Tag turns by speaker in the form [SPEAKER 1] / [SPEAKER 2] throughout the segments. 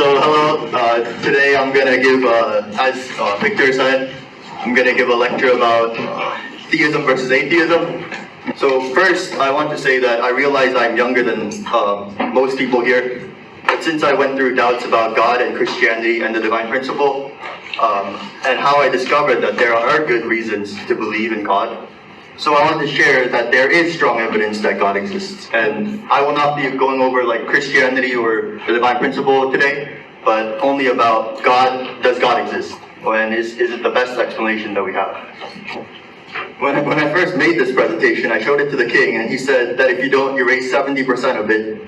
[SPEAKER 1] So hello, today I'm going to give, as Victor said, I'm going to give a lecture about theism versus atheism. So first, I want to say that I realize I'm younger than most people here. But since I went through doubts about God and Christianity and the divine principle, and how I discovered that there are good reasons to believe in God, so I want to share that there is strong evidence that God exists. And I will not be going over like Christianity or the divine principle today, but only about God. Does God exist? And is it the best explanation that we have? When I first made this presentation, I showed it to the king, and he said that if you don't erase 70% of it,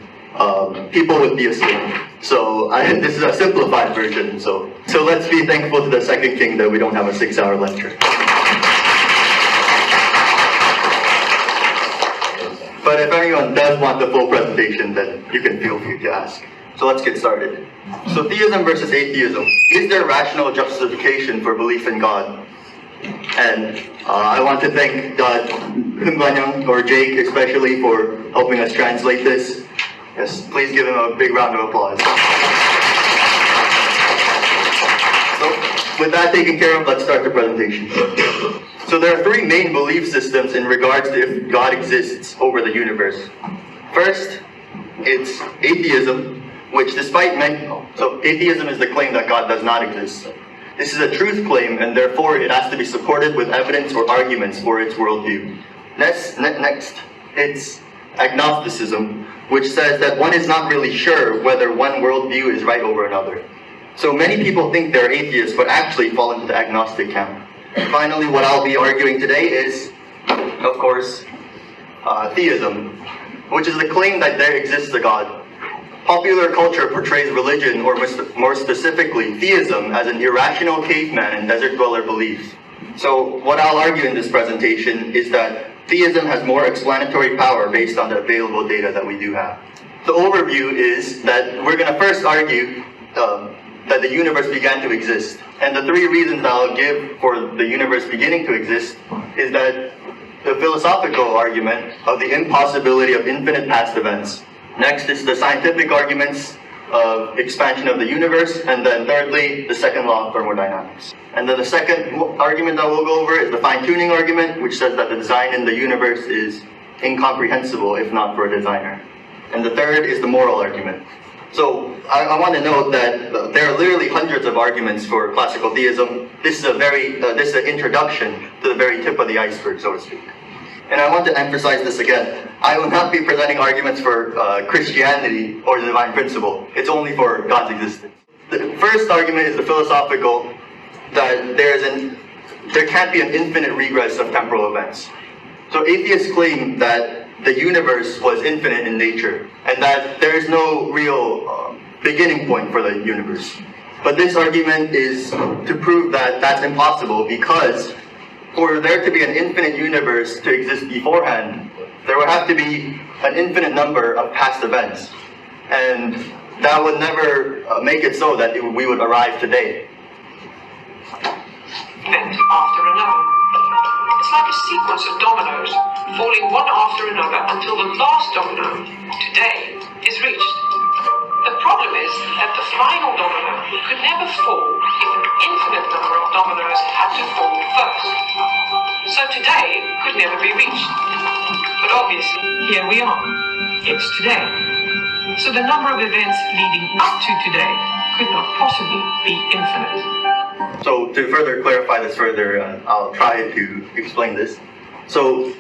[SPEAKER 1] people would be asleep. So this is a simplified version. So let's be thankful to the second king that we don't have a 6-hour lecture. But if anyone does want the full presentation, then you can feel free to ask. So let's get started. So theism versus atheism. Is there rational justification for belief in God? And I want to thank Hyung or Jake especially for helping us translate this. Yes, please give him a big round of applause. So with that taken care of, let's start the presentation. So there are three main belief systems in regards to if God exists over the universe. First, it's atheism, which despite so atheism is the claim that God does not exist. This is a truth claim, and therefore it has to be supported with evidence or arguments for its worldview. Next, it's agnosticism, which says that one is not really sure whether one worldview is right over another. So many people think they're atheists, but actually fall into the agnostic camp. Finally, what I'll be arguing today is, of course, theism, which is the claim that there exists a God. Popular culture portrays religion, or more specifically, theism, as an irrational caveman and desert dweller belief. So what I'll argue in this presentation is that theism has more explanatory power based on the available data that we do have. The overview is that we're going to first argue that the universe began to exist. And the three reasons that I'll give for the universe beginning to exist is that the philosophical argument of the impossibility of infinite past events. Next is the scientific arguments of expansion of the universe. And then thirdly, the second law of thermodynamics. And then the second argument that we'll go over is the fine-tuning argument, which says that the design in the universe is incomprehensible if not for a designer. And the third is the moral argument. So I want to note that there are literally hundreds of arguments for classical theism. This is an introduction to the very tip of the iceberg, so to speak. And I want to emphasize this again. I will not be presenting arguments for Christianity or the divine principle. It's only for God's existence. The first argument is the philosophical, that there can't be an infinite regress of temporal events. So atheists claim that the universe was infinite in nature, and that there is no real beginning point for the universe. But this argument is to prove that that's impossible, because for there to be an infinite universe to exist beforehand, there would have to be an infinite number of past events. And that would never make it so that we would arrive today.
[SPEAKER 2] Event after another. It's like a sequence of dominoes, falling one after another until the last domino, today, is reached. The problem is that the final domino could never fall if an infinite number of dominoes had to fall first. So today could never be reached. But obviously, here we are. It's today. So the number of events leading up to today could not possibly be infinite.
[SPEAKER 1] So to further clarify this further, I'll try to explain this. So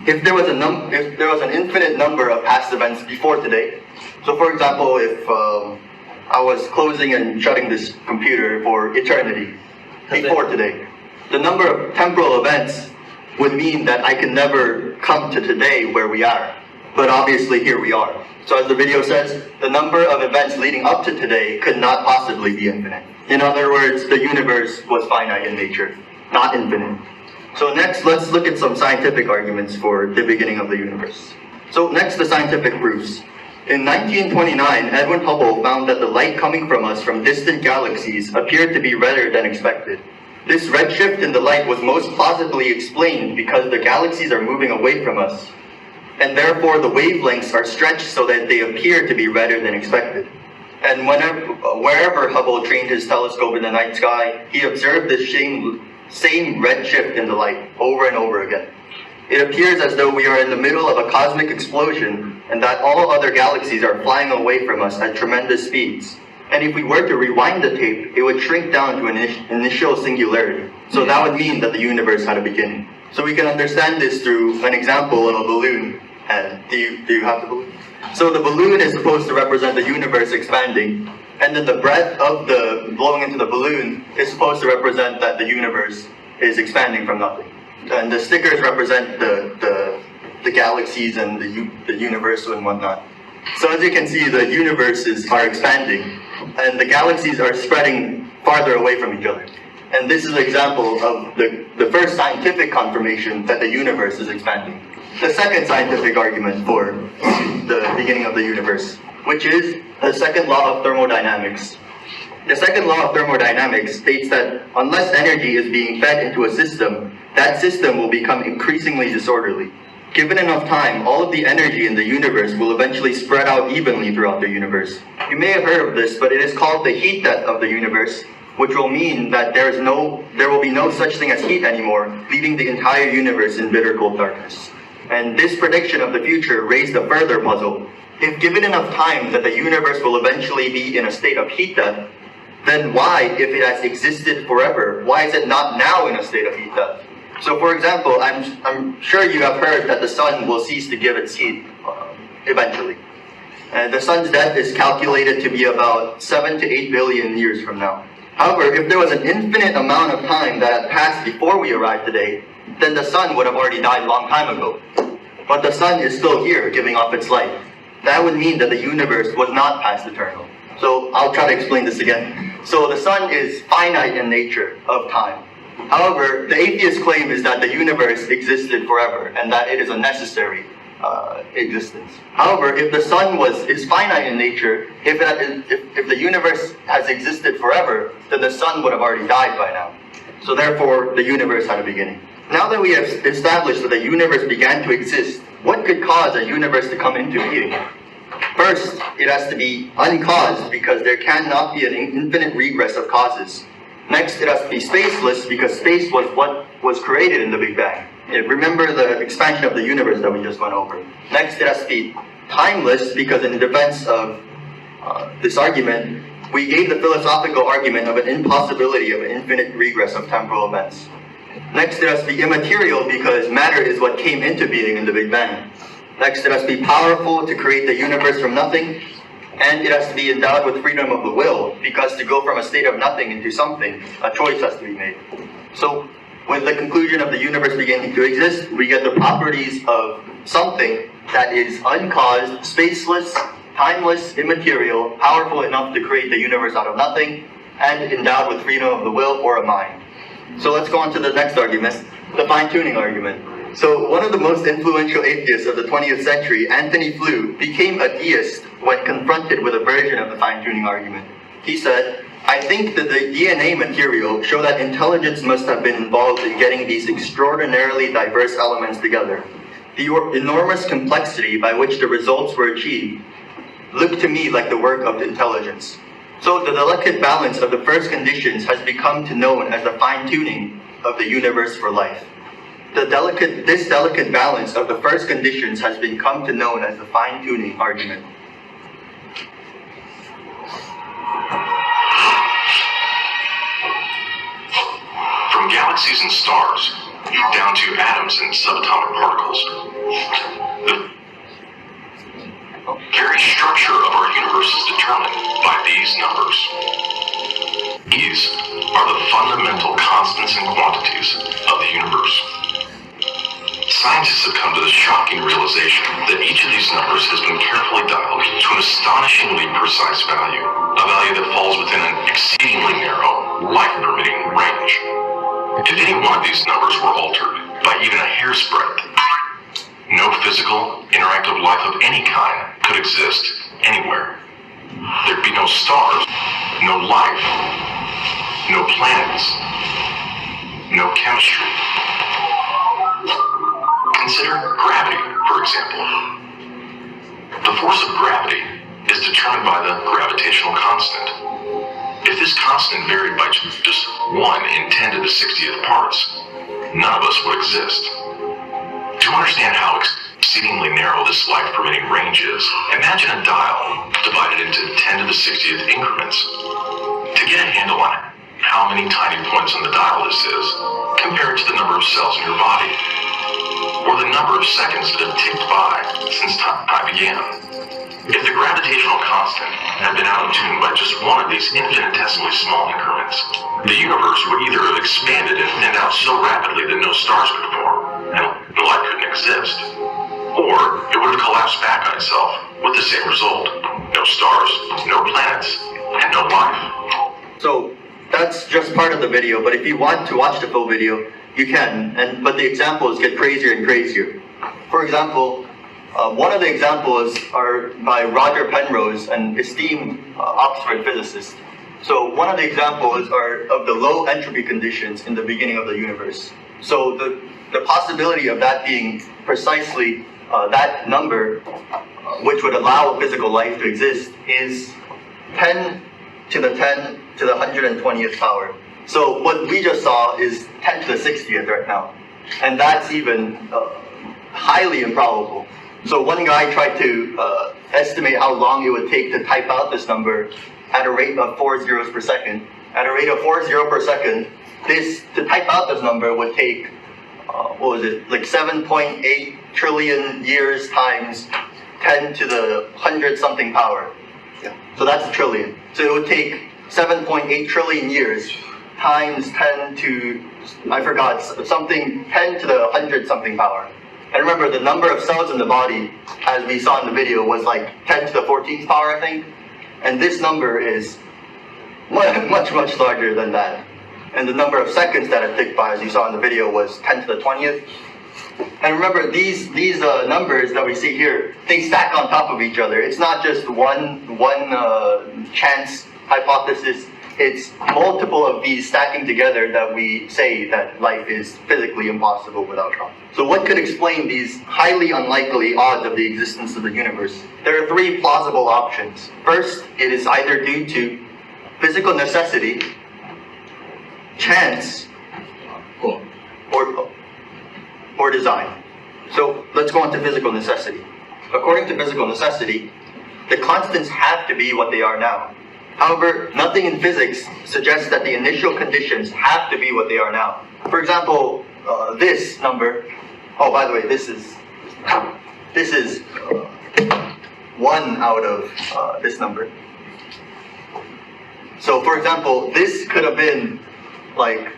[SPEAKER 1] if there was an infinite number of past events before today, so for example, if I was closing and shutting this computer for eternity before today, the number of temporal events would mean that I can never come to today where we are. But obviously here we are. So as the video says, the number of events leading up to today could not possibly be infinite. In other words, the universe was finite in nature, not infinite. So next, let's look at some scientific arguments for the beginning of the universe. So next, the scientific proofs. In 1929, Edwin Hubble found that the light coming from us from distant galaxies appeared to be redder than expected. This redshift in the light was most plausibly explained because the galaxies are moving away from us, and therefore the wavelengths are stretched so that they appear to be redder than expected. And wherever Hubble trained his telescope in the night sky, he observed the same redshift in the light over and over again. It appears as though we are in the middle of a cosmic explosion and that all other galaxies are flying away from us at tremendous speeds. And if we were to rewind the tape, it would shrink down to an initial singularity. So that would mean that the universe had a beginning. So we can understand this through an example of a balloon. And do you have the balloon? So the balloon is supposed to represent the universe expanding, and then the breath of the blowing into the balloon is supposed to represent that the universe is expanding from nothing. And the stickers represent the galaxies and the universe and whatnot. So as you can see, the universes are expanding, and the galaxies are spreading farther away from each other. And this is an example of the first scientific confirmation that the universe is expanding. The second scientific argument for the beginning of the universe, which is the second law of thermodynamics. The second law of thermodynamics states that unless energy is being fed into a system, that system will become increasingly disorderly. Given enough time, all of the energy in the universe will eventually spread out evenly throughout the universe. You may have heard of this, but it is called the heat death of the universe, which will mean that there will be no such thing as heat anymore, leaving the entire universe in bitter cold darkness. And this prediction of the future raised a further puzzle. If given enough time that the universe will eventually be in a state of heat death, then why, if it has existed forever, why is it not now in a state of heat death? So for example, I'm sure you have heard that the sun will cease to give its heat eventually. And the sun's death is calculated to be about 7 to 8 billion years from now. However, if there was an infinite amount of time that had passed before we arrived today, then the sun would have already died a long time ago. But the sun is still here, giving off its light. That would mean that the universe was not past eternal. So I'll try to explain this again. So the sun is finite in nature of time. However, the atheist claim is that the universe existed forever and that it is a necessary existence. However, if the sun is finite in nature, if the universe has existed forever, then the sun would have already died by now. So therefore, the universe had a beginning. Now that we have established that the universe began to exist, what could cause a universe to come into being? First, it has to be uncaused because there cannot be an infinite regress of causes. Next, it has to be spaceless because space was what was created in the Big Bang. Remember the expansion of the universe that we just went over. Next, it has to be timeless because in defense of this argument, we gave the philosophical argument of an impossibility of an infinite regress of temporal events. Next, it has to be immaterial because matter is what came into being in the Big Bang. Next, it has to be powerful to create the universe from nothing. And it has to be endowed with freedom of the will because to go from a state of nothing into something, a choice has to be made. So, with the conclusion of the universe beginning to exist, we get the properties of something that is uncaused, spaceless, timeless, immaterial, powerful enough to create the universe out of nothing, and endowed with freedom of the will or a mind. So let's go on to the next argument, the fine-tuning argument. So one of the most influential atheists of the 20th century, Anthony Flew, became a deist when confronted with a version of the fine-tuning argument. He said, "I think that the DNA material show that intelligence must have been involved in getting these extraordinarily diverse elements together. The enormous complexity by which the results were achieved looked to me like the work of intelligence. So the delicate balance of the first conditions has become known as the fine-tuning of the universe for life. This delicate balance of the first conditions has become known as the fine-tuning argument."
[SPEAKER 3] From galaxies and stars, down to atoms and subatomic particles, the very structure of our universe is determined by these numbers. These are the fundamental constants and quantities of the universe. Scientists have come to the shocking realization that each of these numbers has been carefully dialed to an astonishingly precise value, a value that falls within an exceedingly narrow, life-permitting range. If any one of these numbers were altered by even a hair's breadth, no physical, interactive life of any kind could exist anywhere. There'd be no stars, no life, no planets, no chemistry. Consider gravity, for example. The force of gravity is determined by the gravitational gravitational constant. If this constant varied by just 1 in 10 to the 60th parts, none of us would exist. To understand how exceedingly narrow this life-permitting range is, imagine a dial divided into 10 to the 60th increments. To get a handle on how many tiny points on the dial this is, compare it to the number of cells in your body, or the number of seconds that have ticked by since time began. If the gravitational constant had been out of tune by just one of these infinitesimally small increments, the universe would either have expanded and thinned out so rapidly that no stars could form, and life couldn't exist, or it would have collapsed back on itself with the same result: no stars, no planets, and no life.
[SPEAKER 1] So that's just part of the video, but if you want to watch the full video, you can, but the examples get crazier and crazier. For example, one of the examples are by Roger Penrose, an esteemed Oxford physicist. So one of the examples are of the low entropy conditions in the beginning of the universe. So the possibility of that being precisely that number, which would allow physical life to exist, is 10 to the 120th power. So what we just saw is 10 to the 60th right now. And that's even highly improbable. So one guy tried to estimate how long it would take to type out this number at a rate of 4 zeros per second. At a rate of 4 zeros per second, to type out this number would take, like 7.8 trillion years times 10 to the 100-something power. Yeah. So that's a trillion. So it would take 7.8 trillion years times 10 to, I forgot, something, 10 to the 100-something power. And remember, the number of cells in the body, as we saw in the video, was like 10 to the 14th power, I think. And this number is much larger than that. And the number of seconds that it ticked by, as you saw in the video, was 10 to the 20th. And remember, these numbers that we see here, they stack on top of each other. It's not just one chance hypothesis. It's multiple of these stacking together that we say that life is physically impossible without God. So what could explain these highly unlikely odds of the existence of the universe? There are 3 plausible options. First, it is either due to physical necessity, chance, or design. So let's go on to physical necessity. According to physical necessity, the constants have to be what they are now. However, nothing in physics suggests that the initial conditions have to be what they are now. For example, this number, oh, by the way, this is 1 out of this number. So for example, this could have been like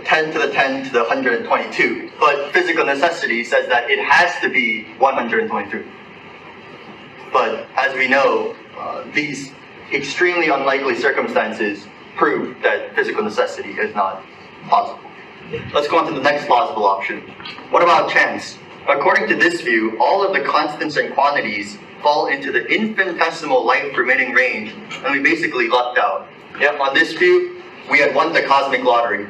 [SPEAKER 1] 10 to the 10 to the 122, but physical necessity says that it has to be 122. But as we know, these extremely unlikely circumstances prove that physical necessity is not possible. Let's go on to the next plausible option. What about chance? According to this view, all of the constants and quantities fall into the infinitesimal life-permitting range, and we basically lucked out. Yep, on this view, we had won the cosmic lottery.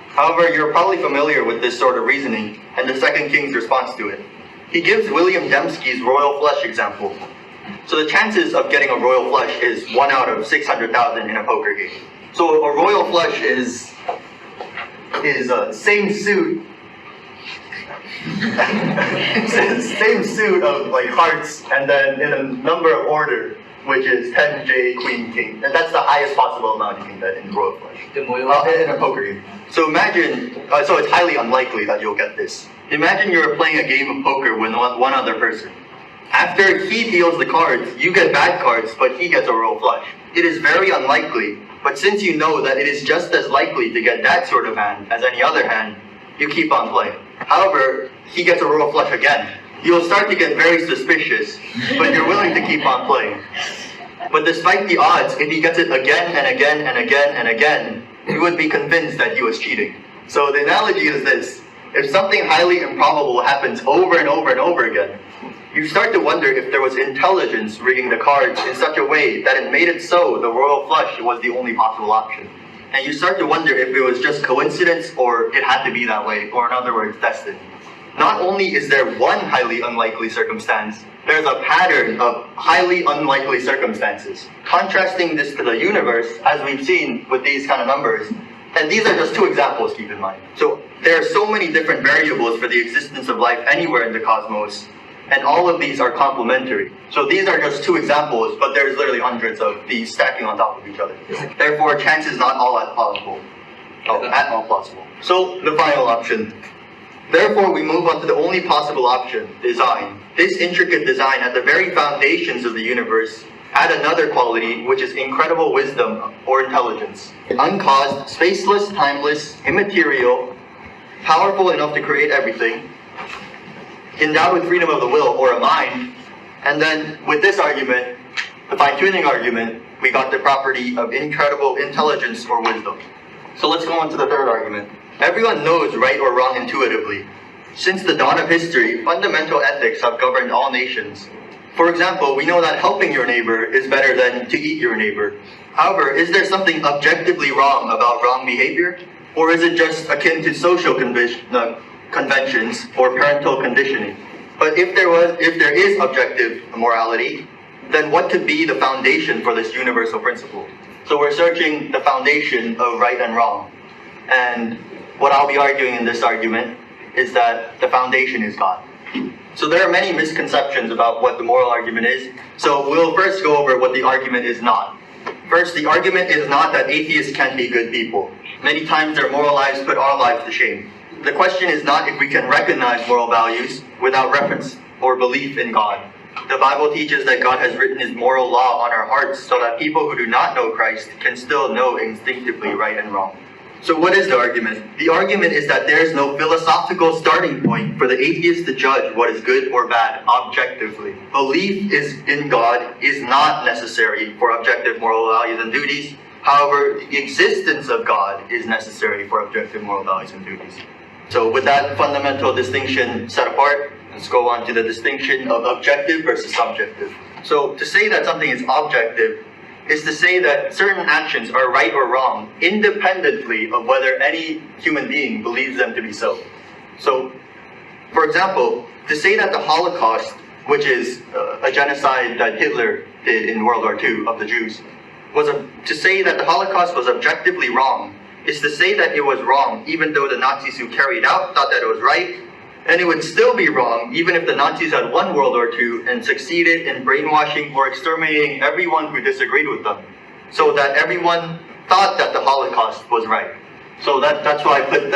[SPEAKER 1] However, you're probably familiar with this sort of reasoning and the Second King's response to it. He gives William Dembski's royal flush example. So the chances of getting a royal flush is 1 out of 600,000 in a poker game. So a royal flush is same suit, same suit of like hearts, and then in a number of order, which is 10J, Queen, King. And that's the highest possible amount you can get in royal flush. In a poker game. So imagine, so it's highly unlikely that you'll get this. Imagine you're playing a game of poker with one other person. After he deals the cards, you get bad cards, but he gets a royal flush. It is very unlikely, but since you know that it is just as likely to get that sort of hand as any other hand, you keep on playing. However, he gets a royal flush again. You'll start to get very suspicious, but you're willing to keep on playing. But despite the odds, if he gets it again and again and again and again, you would be convinced that he was cheating. So the analogy is this. If something highly improbable happens over and over and over again, you start to wonder if there was intelligence rigging the cards in such a way that it made it so the royal flush was the only possible option. And you start to wonder if it was just coincidence or it had to be that way, or in other words, destiny. not only is there one highly unlikely circumstance, there's a pattern of highly unlikely circumstances. Contrasting this to the universe, as we've seen with these kind of numbers, and these are just two examples, keep in mind. So there are so many different variables for the existence of life anywhere in the cosmos, and all of these are complementary. So these are just two examples, but there's literally hundreds of these stacking on top of each other. Therefore, chance is not all at plausible. At all plausible. So the final option. Therefore, we move on to the only possible option, design. This intricate design at the very foundations of the universe add another quality, which is incredible wisdom or intelligence. Uncaused, spaceless, timeless, immaterial, powerful enough to create everything, endowed with freedom of the will or a mind. And then with this argument, the fine-tuning argument, we got the property of incredible intelligence or wisdom. So let's go on to the third argument. Everyone knows right or wrong intuitively. Since the dawn of history, fundamental ethics have governed all nations. For example, we know that helping your neighbor is better than to eat your neighbor. However, is there something objectively wrong about wrong behavior? Or is it just akin to social conventions or parental conditioning? But if there is objective morality, then what could be the foundation for this universal principle? So we're searching the foundation of right and wrong. And what I'll be arguing in this argument is that the foundation is God. So there are many misconceptions about what the moral argument is. So we'll first go over what the argument is not. First, the argument is not that atheists can't be good people. Many times their moral lives put our lives to shame. The question is not if we can recognize moral values without reference or belief in God. The Bible teaches that God has written His moral law on our hearts so that people who do not know Christ can still know instinctively right and wrong. So what is the argument? The argument is that there is no philosophical starting point for the atheist to judge what is good or bad objectively. Belief in God is not necessary for objective moral values and duties. However, the existence of God is necessary for objective moral values and duties. So with that fundamental distinction set apart, let's go on to the distinction of objective versus subjective. So to say that something is objective is to say that certain actions are right or wrong independently of whether any human being believes them to be so. So, for example, to say that the Holocaust, which is a genocide that Hitler did in World War II of the Jews, to say that the Holocaust was objectively wrong is to say that it was wrong even though the Nazis who carried out thought that it was right, and it would still be wrong even if the Nazis had won World War II and succeeded in brainwashing or exterminating everyone who disagreed with them, so that everyone thought that the Holocaust was right. So that's why I put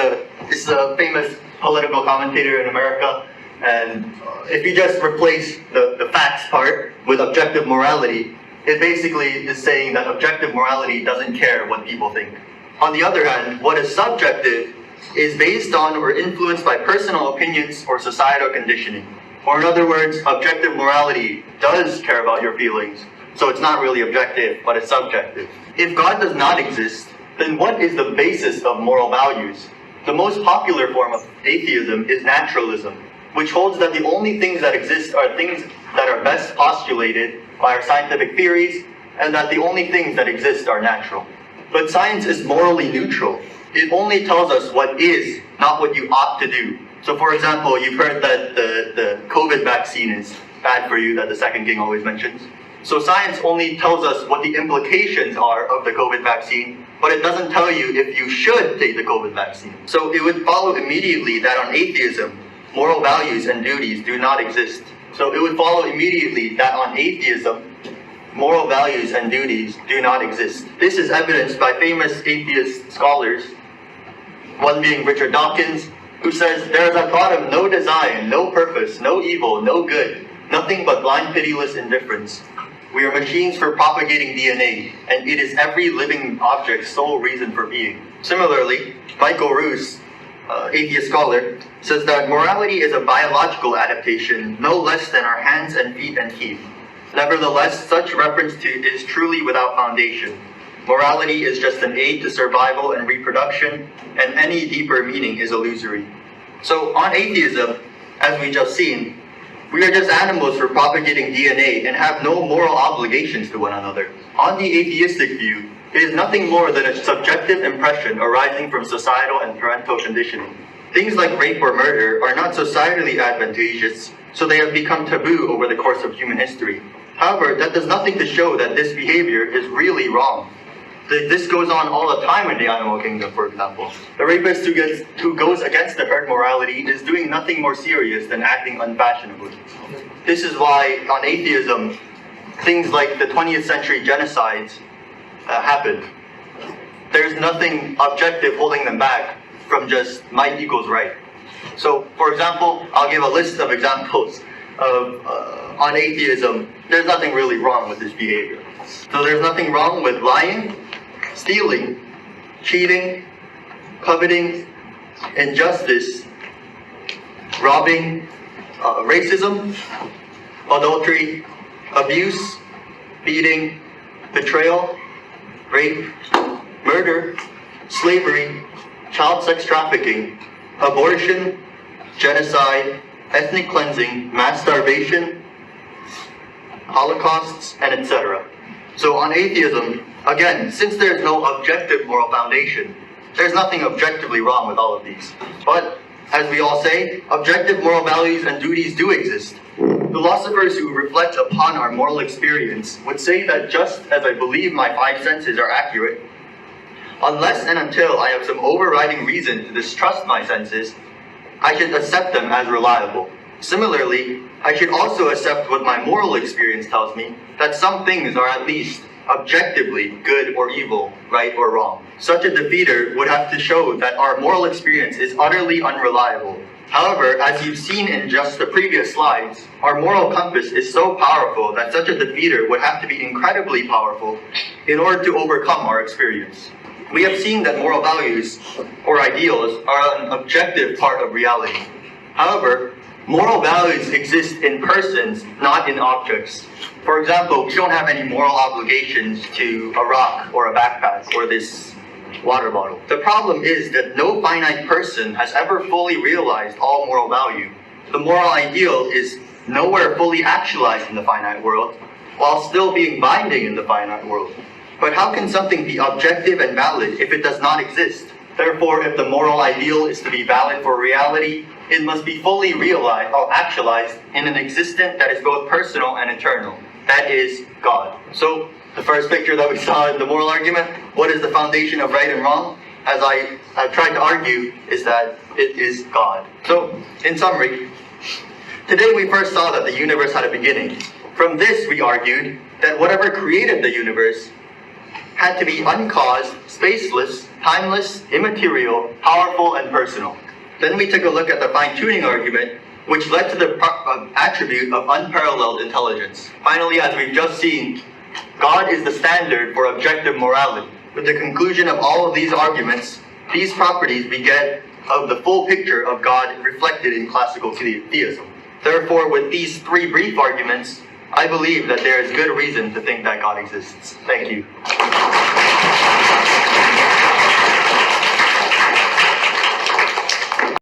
[SPEAKER 1] this famous political commentator in America, and if you just replace the facts part with objective morality, it basically is saying that objective morality doesn't care what people think. On the other hand, what is subjective is based on or influenced by personal opinions or societal conditioning. Or in other words, objective morality does care about your feelings. So it's not really objective, but it's subjective. If God does not exist, then what is the basis of moral values? The most popular form of atheism is naturalism, which holds that the only things that exist are things that are best postulated by our scientific theories, and that the only things that exist are natural. But science is morally neutral. It only tells us what is, not what you ought to do. So for example, you've heard that the COVID vaccine is bad for you, that the second king always mentions. So science only tells us what the implications are of the COVID vaccine, but it doesn't tell you if you should take the COVID vaccine. So it would follow immediately that on atheism, moral values and duties do not exist. So it would follow immediately that on atheism, moral values and duties do not exist. This is evidenced by famous atheist scholars, one being Richard Dawkins, who says, "There is at bottom no design, no purpose, no evil, no good, nothing but blind pitiless indifference. We are machines for propagating DNA, and it is every living object's sole reason for being." Similarly, Michael Roos, atheist scholar, says that morality is a biological adaptation, no less than our hands and feet and teeth. Nevertheless, such reference to it is truly without foundation. Morality is just an aid to survival and reproduction, and any deeper meaning is illusory. So on atheism, as we just seen, we are just animals for propagating DNA and have no moral obligations to one another. On the atheistic view, it is nothing more than a subjective impression arising from societal and parental conditioning. Things like rape or murder are not societally advantageous, so they have become taboo over the course of human history. However, that does nothing to show that this behavior is really wrong. This goes on all the time in the animal kingdom, for example. The rapist who goes against the herd morality is doing nothing more serious than acting unfashionably. This is why on atheism, things like the 20th century genocides happened. There's nothing objective holding them back from just might equals right. So, for example, I'll give a list of examples of on atheism. There's nothing really wrong with this behavior. So there's nothing wrong with lying, stealing, cheating, coveting, injustice, robbing, racism, adultery, abuse, beating, betrayal, rape, murder, slavery, child sex trafficking, abortion, genocide, ethnic cleansing, mass starvation, holocausts, and etc. So on atheism, again, since there's no objective moral foundation, there's nothing objectively wrong with all of these. But, as we all say, objective moral values and duties do exist. Philosophers who reflect upon our moral experience would say that just as I believe my five senses are accurate, unless and until I have some overriding reason to distrust my senses, I should accept them as reliable. Similarly, I should also accept what my moral experience tells me, that some things are at least objectively good or evil, right or wrong. Such a defeater would have to show that our moral experience is utterly unreliable. However, as you've seen in just the previous slides, our moral compass is so powerful that such a defeater would have to be incredibly powerful in order to overcome our experience. We have seen that moral values or ideals are an objective part of reality. However, moral values exist in persons, not in objects. For example, we don't have any moral obligations to a rock or a backpack or this water bottle. The problem is that no finite person has ever fully realized all moral value. The moral ideal is nowhere fully actualized in the finite world, while still being binding in the finite world. But how can something be objective and valid if it does not exist? Therefore, if the moral ideal is to be valid for reality, it must be fully realized or actualized in an existent that is both personal and eternal. That is God. So, the first picture that we saw in the moral argument, what is the foundation of right and wrong? As I've tried to argue, is that it is God. So, in summary, today we first saw that the universe had a beginning. From this, we argued that whatever created the universe had to be uncaused, spaceless, timeless, immaterial, powerful, and personal. Then we took a look at the fine-tuning argument, which led to the attribute of unparalleled intelligence. Finally, as we've just seen, God is the standard for objective morality. With the conclusion of all of these arguments, these properties beget of the full picture of God reflected in classical theism. Therefore, with these three brief arguments, I believe that there is good reason to think that God exists. Thank you.